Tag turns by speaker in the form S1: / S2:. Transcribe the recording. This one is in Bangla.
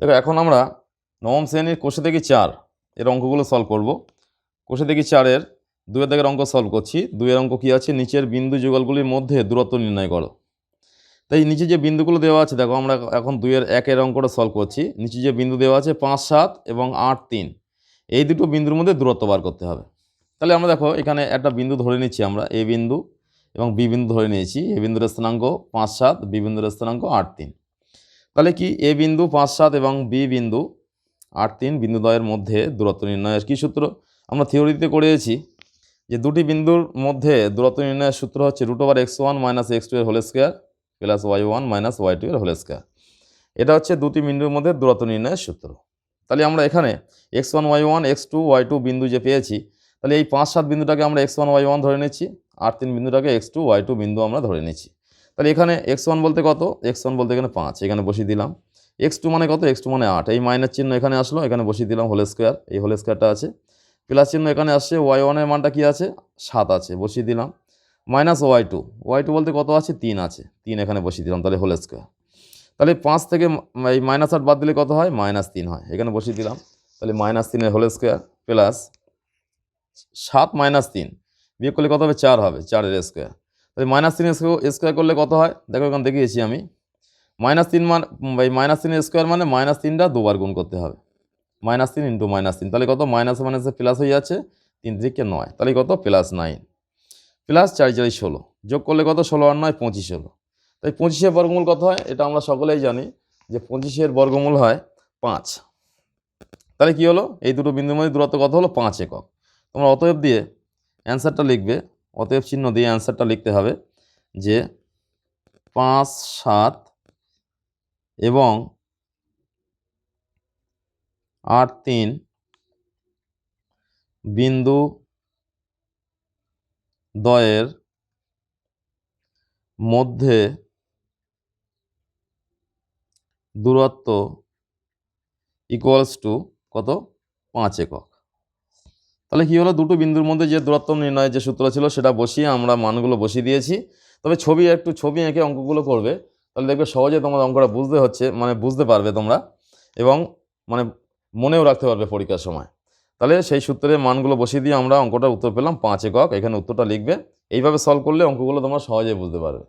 S1: দেখো এখন আমরা নবম শ্রেণীর কোষে দেখি 4 এর অঙ্কগুলো সলভ করব। কোষে দেখি 4-এর 2-এর দাগের অঙ্ক সলভ করছি। 2-এর অঙ্ক কী আছে, নিচের বিন্দু যুগলগুলির মধ্যে দূরত্ব নির্ণয় করো। তাই নিচে যে বিন্দুগুলো দেওয়া আছে, দেখো আমরা এখন 2-এর 1-এর অঙ্কটা সলভ করছি। নিচে যে বিন্দু দেওয়া আছে 5, 7 এবং 8, 3, এই দুটো বিন্দুর মধ্যে দূরত্ব বার করতে হবে। তাহলে আমরা দেখো এখানে একটা বিন্দু ধরে নিচ্ছি, আমরা এ বিন্দু এবং বি বিন্দু ধরে নিয়েছি। এ বিন্দুর স্থানাঙ্ক 5, 7, বি বিন্দুর স্থানাঙ্ক 8, 3। তাহলে কি এ বিন্দু 5, 7 এবং বি বিন্দু 8, 3 বিন্দুদ্বয়ের মধ্যে দূরত্ব নির্ণয়ের কী সূত্র? আমরা থিওরিতে করেছি যে দুটি বিন্দুর মধ্যে দূরত্ব নির্ণয়ের সূত্র হচ্ছে √x1 - x2 এর whole square plus y1 - y2 এর হোল স্কোয়ার। এটা হচ্ছে দুটি বিন্দুর মধ্যে দূরত্ব নির্ণয়ের সূত্র। তাহলে আমরা এখানে x1 y1 x2 y2 বিন্দু যে পেয়েছি, তাহলে এই 5, 7 বিন্দুটাকে আমরা x1 y1 ধরে নিচ্ছি, 8, 3 বিন্দুটাকে x2 y2 বিন্দু আমরা ধরে নিচ্ছি। তাহলে এখানে x1 বলতে কত? x1 বলতে এখানে 5, এখানে বসিয়ে দিলাম। x2 মানে কত? x2 মানে 8, এই মাইনাস চিহ্ন এখানে আসলো, এখানে বসিয়ে দিলাম হোল স্কোয়ার, এই হোল স্কোয়ারটা আছে। প্লাস চিহ্ন এখানে আসছে, y1 এর মানটা কি আছে? 7 আছে, বসিয়ে দিলাম। মাইনাস y2 বলতে কত আছে? 3 আছে, 3 এখানে বসিয়ে দিলাম, তাহলে হোল স্কোয়ার। তাহলে 5 থেকে এই -8 বাদ দিলে কত হয়? -3 হয়, এখানে বসিয়ে দিলাম। তাহলে -3 এর হোল স্কোয়ার প্লাস 7 - 3 বিয়োগ করলে কত হবে? 4 হবে, 4 এর স্কোয়ার। তাহলে -3 স্কোয়ার করলে কত হয়? দেখো এখানে দেখিয়েছি আমি। -3 মানে -3 স্কোয়ার মানে -3টা দুবার গুণ করতে হবে। -3 × -3, তাহলে কত? মাইনাস মাইনাসে প্লাস হয়ে যাচ্ছে, 3 × 9, তাহলে কত? +9 প্লাস 4 × 4 = 16, যোগ করলে কত? 16 আর 9 25 হলো। তাই 25-এর বর্গমূল কত হয়? এটা আমরা সকলেই জানি যে 25-এর বর্গমূল হয় 5। তাহলে কি হলো? এই দুটো বিন্দুর মধ্যে দূরত্ব কত হলো? 5 একক। তোমরা অতএব দিয়ে অ্যান্সারটা লিখবে, অতএব চিহ্ন দিয়ে অ্যান্সারটা লিখতে হবে যে 5, 7 এবং 8, 3 বিন্দু দ্বয়ের মধ্যে দূরত্ব ইকুয়ালস টু কত? 5 একক। তাহলে কি হলো? দুটো বিন্দুর মধ্যে যে দূরত্ব নির্ণয়ের যে সূত্র ছিল সেটা বসিয়ে আমরা মানগুলো বসিয়ে দিয়েছি। তবে ছবি এঁকে অঙ্কগুলো করবে, তাহলে দেখবে সহজে তোমার অঙ্কটা বুঝতে পারবে তোমরা, এবং মনেও রাখতে পারবে পরীক্ষার সময়। তাহলে সেই সূত্রের মানগুলো বসিয়ে দিয়ে আমরা অঙ্কটার উত্তর পেলাম 5 একক। এখানে উত্তরটা লিখবে। এইভাবে সলভ করলে অঙ্কগুলো তোমরা সহজেই বুঝতে পারবে।